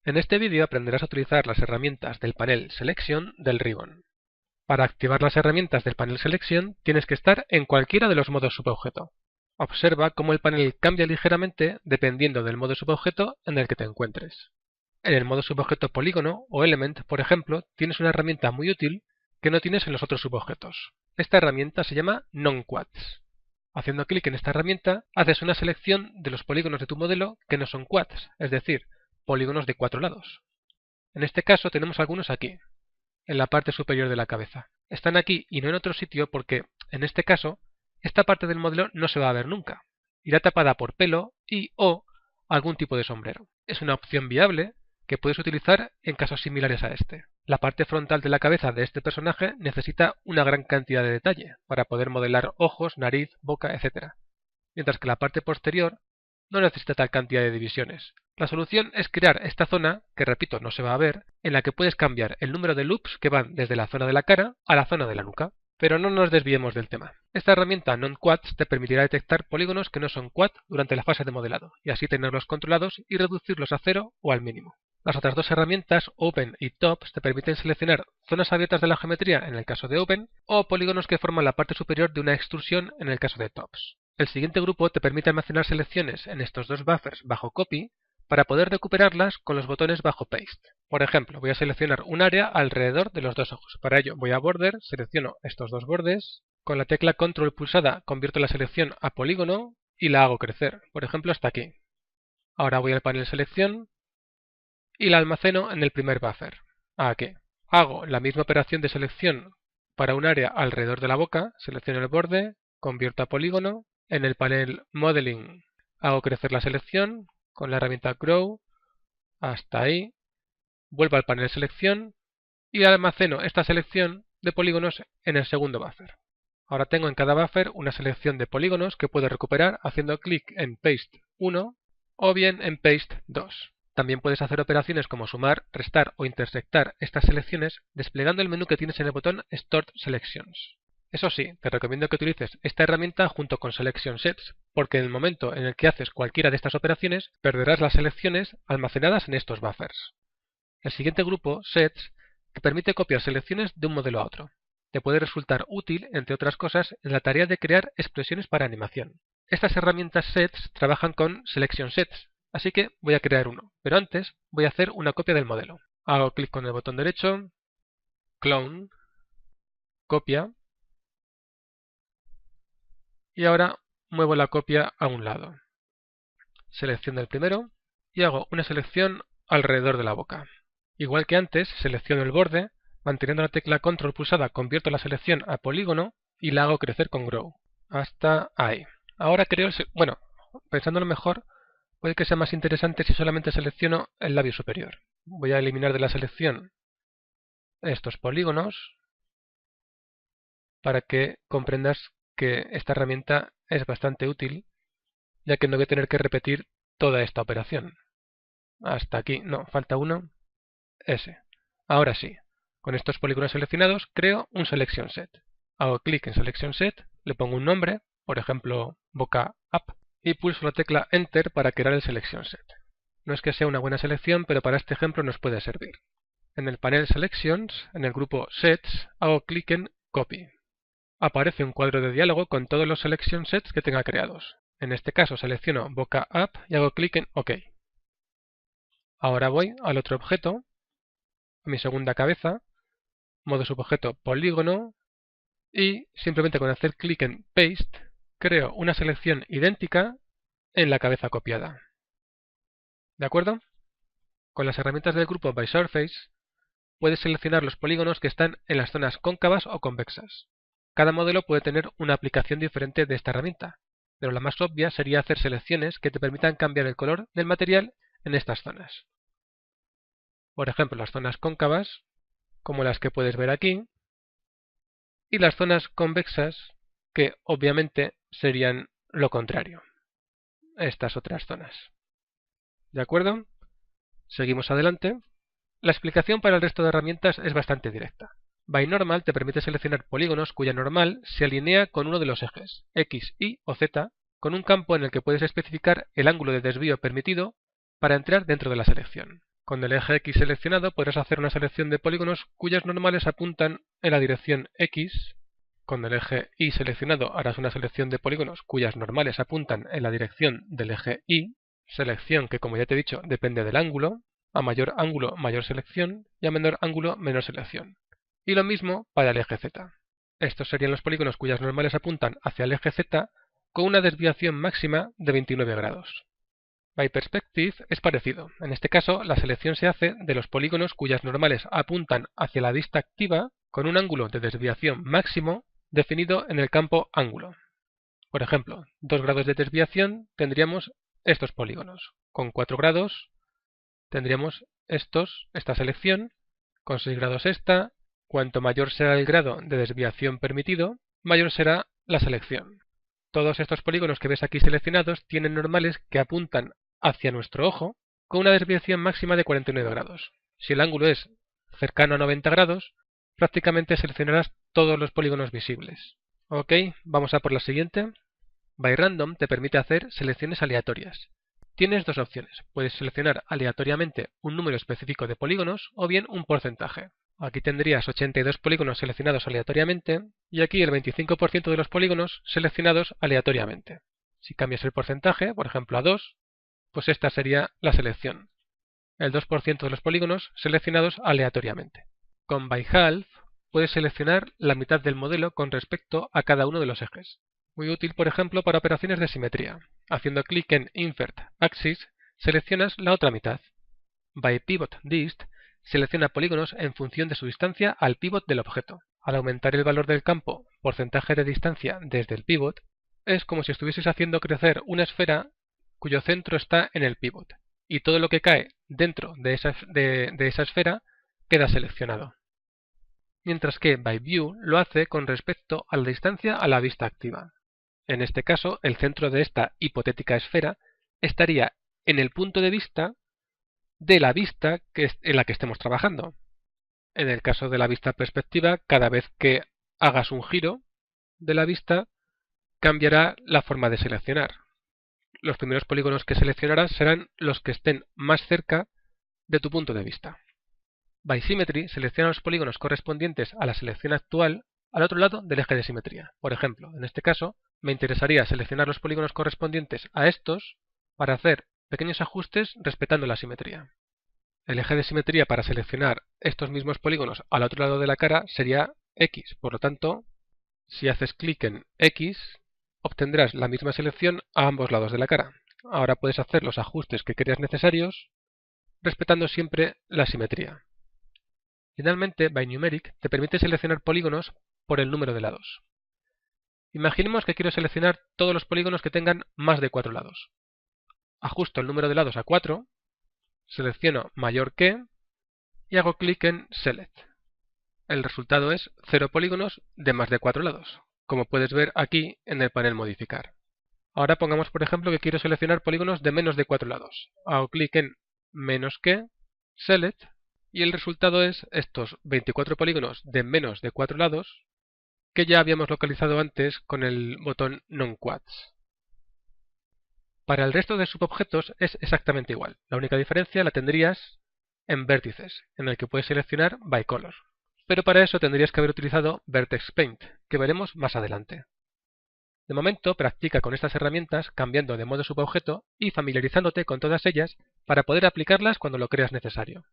En este vídeo aprenderás a utilizar las herramientas del panel Selection del Ribbon. Para activar las herramientas del panel Selection tienes que estar en cualquiera de los modos subobjeto. Observa cómo el panel cambia ligeramente dependiendo del modo subobjeto en el que te encuentres. En el modo subobjeto polígono o element, por ejemplo, tienes una herramienta muy útil que no tienes en los otros subobjetos. Esta herramienta se llama Non-Quads. Haciendo clic en esta herramienta, haces una selección de los polígonos de tu modelo que no son quads, es decir, polígonos de 4 lados. En este caso tenemos algunos aquí, en la parte superior de la cabeza. Están aquí y no en otro sitio porque, en este caso, esta parte del modelo no se va a ver nunca. Irá tapada por pelo y/o algún tipo de sombrero. Es una opción viable que puedes utilizar en casos similares a este. La parte frontal de la cabeza de este personaje necesita una gran cantidad de detalle para poder modelar ojos, nariz, boca, etc. Mientras que la parte posterior no necesita tal cantidad de divisiones. La solución es crear esta zona, que repito no se va a ver, en la que puedes cambiar el número de loops que van desde la zona de la cara a la zona de la nuca. Pero no nos desviemos del tema. Esta herramienta Non-Quads te permitirá detectar polígonos que no son quad durante la fase de modelado, y así tenerlos controlados y reducirlos a 0 o al mínimo. Las otras dos herramientas, Open y Tops, te permiten seleccionar zonas abiertas de la geometría en el caso de Open, o polígonos que forman la parte superior de una extrusión en el caso de Tops. El siguiente grupo te permite almacenar selecciones en estos dos buffers bajo Copy para poder recuperarlas con los botones bajo Paste. Por ejemplo, voy a seleccionar un área alrededor de los dos ojos. Para ello voy a Border, selecciono estos dos bordes, con la tecla Control pulsada convierto la selección a polígono y la hago crecer, por ejemplo hasta aquí. Ahora voy al panel Selección y la almaceno en el primer buffer, aquí. Hago la misma operación de selección para un área alrededor de la boca, selecciono el borde, convierto a polígono, en el panel Modeling hago crecer la selección con la herramienta Grow hasta ahí, vuelvo al panel Selección y almaceno esta selección de polígonos en el segundo buffer. Ahora tengo en cada buffer una selección de polígonos que puedo recuperar haciendo clic en Paste 1 o bien en Paste 2. También puedes hacer operaciones como sumar, restar o intersectar estas selecciones desplegando el menú que tienes en el botón Stored Selections. Eso sí, te recomiendo que utilices esta herramienta junto con Selection Sets, porque en el momento en el que haces cualquiera de estas operaciones, perderás las selecciones almacenadas en estos buffers. El siguiente grupo, Sets, te permite copiar selecciones de un modelo a otro. Te puede resultar útil, entre otras cosas, en la tarea de crear expresiones para animación. Estas herramientas Sets trabajan con Selection Sets, así que voy a crear uno, pero antes voy a hacer una copia del modelo. Hago clic con el botón derecho, Clone, Copia, y ahora muevo la copia a un lado. Selecciono el primero y hago una selección alrededor de la boca. Igual que antes, selecciono el borde, manteniendo la tecla Control pulsada convierto la selección a polígono y la hago crecer con Grow. Hasta ahí. Ahora creo, pensándolo mejor, puede que sea más interesante si solamente selecciono el labio superior. Voy a eliminar de la selección estos polígonos para que comprendas que esta herramienta es bastante útil, ya que no voy a tener que repetir toda esta operación. Hasta aquí, no, falta uno, ese. Ahora sí, con estos polígonos seleccionados creo un Selection Set. Hago clic en Selection Set, le pongo un nombre, por ejemplo, boca up, y pulso la tecla Enter para crear el Selection Set. No es que sea una buena selección, pero para este ejemplo nos puede servir. En el panel Selections, en el grupo Sets, hago clic en Copy. Aparece un cuadro de diálogo con todos los Selection Sets que tenga creados. En este caso selecciono boca up y hago clic en OK. Ahora voy al otro objeto, a mi segunda cabeza, modo subobjeto polígono, y simplemente con hacer clic en Paste, creo una selección idéntica en la cabeza copiada. ¿De acuerdo? Con las herramientas del grupo By Surface, puedes seleccionar los polígonos que están en las zonas cóncavas o convexas. Cada modelo puede tener una aplicación diferente de esta herramienta, pero la más obvia sería hacer selecciones que te permitan cambiar el color del material en estas zonas. Por ejemplo, las zonas cóncavas, como las que puedes ver aquí, y las zonas convexas, que obviamente serían lo contrario, estas otras zonas. ¿De acuerdo? Seguimos adelante. La explicación para el resto de herramientas es bastante directa. ByNormal te permite seleccionar polígonos cuya normal se alinea con uno de los ejes, X, Y o Z, con un campo en el que puedes especificar el ángulo de desvío permitido para entrar dentro de la selección. Con el eje X seleccionado podrás hacer una selección de polígonos cuyas normales apuntan en la dirección X. Con el eje Y seleccionado harás una selección de polígonos cuyas normales apuntan en la dirección del eje Y, selección que, como ya te he dicho, depende del ángulo. A mayor ángulo, mayor selección, y a menor ángulo, menor selección. Y lo mismo para el eje Z. Estos serían los polígonos cuyas normales apuntan hacia el eje Z con una desviación máxima de 29 grados. ByPerspective es parecido. En este caso, la selección se hace de los polígonos cuyas normales apuntan hacia la vista activa con un ángulo de desviación máximo definido en el campo ángulo. Por ejemplo, 2 grados de desviación tendríamos estos polígonos. Con 4 grados tendríamos esta selección. Con 6 grados esta. Cuanto mayor sea el grado de desviación permitido, mayor será la selección. Todos estos polígonos que ves aquí seleccionados tienen normales que apuntan hacia nuestro ojo con una desviación máxima de 49 grados. Si el ángulo es cercano a 90 grados, prácticamente seleccionarás todos los polígonos visibles. Ok, vamos a por la siguiente. ByRandom te permite hacer selecciones aleatorias. Tienes dos opciones. Puedes seleccionar aleatoriamente un número específico de polígonos o bien un porcentaje. Aquí tendrías 82 polígonos seleccionados aleatoriamente y aquí el 25% de los polígonos seleccionados aleatoriamente. Si cambias el porcentaje, por ejemplo a 2, pues esta sería la selección. El 2% de los polígonos seleccionados aleatoriamente. Con ByHalf puedes seleccionar la mitad del modelo con respecto a cada uno de los ejes. Muy útil, por ejemplo, para operaciones de simetría. Haciendo clic en Invert Axis, seleccionas la otra mitad. ByPivotDist selecciona polígonos en función de su distancia al pívot del objeto. Al aumentar el valor del campo porcentaje de distancia desde el pívot, es como si estuvieses haciendo crecer una esfera cuyo centro está en el pívot, y todo lo que cae dentro de esa esfera queda seleccionado. Mientras que ByView lo hace con respecto a la distancia a la vista activa. En este caso, el centro de esta hipotética esfera estaría en el punto de vista de la vista en la que estemos trabajando. En el caso de la vista perspectiva, cada vez que hagas un giro de la vista, cambiará la forma de seleccionar. Los primeros polígonos que seleccionarás serán los que estén más cerca de tu punto de vista. BySymmetry selecciona los polígonos correspondientes a la selección actual al otro lado del eje de simetría. Por ejemplo, en este caso, me interesaría seleccionar los polígonos correspondientes a estos para hacer pequeños ajustes respetando la simetría. El eje de simetría para seleccionar estos mismos polígonos al otro lado de la cara sería X. Por lo tanto, si haces clic en X, obtendrás la misma selección a ambos lados de la cara. Ahora puedes hacer los ajustes que creas necesarios, respetando siempre la simetría. Finalmente, ByNumeric te permite seleccionar polígonos por el número de lados. Imaginemos que quiero seleccionar todos los polígonos que tengan más de 4 lados. Ajusto el número de lados a 4, selecciono mayor que y hago clic en Select. El resultado es 0 polígonos de más de 4 lados, como puedes ver aquí en el panel Modificar. Ahora pongamos por ejemplo que quiero seleccionar polígonos de menos de 4 lados. Hago clic en menos que, Select, y el resultado es estos 24 polígonos de menos de 4 lados que ya habíamos localizado antes con el botón NonQuads. Para el resto de subobjetos es exactamente igual. La única diferencia la tendrías en vértices, en el que puedes seleccionar ByColor. Pero para eso tendrías que haber utilizado Vertex Paint, que veremos más adelante. De momento, practica con estas herramientas cambiando de modo subobjeto y familiarizándote con todas ellas para poder aplicarlas cuando lo creas necesario.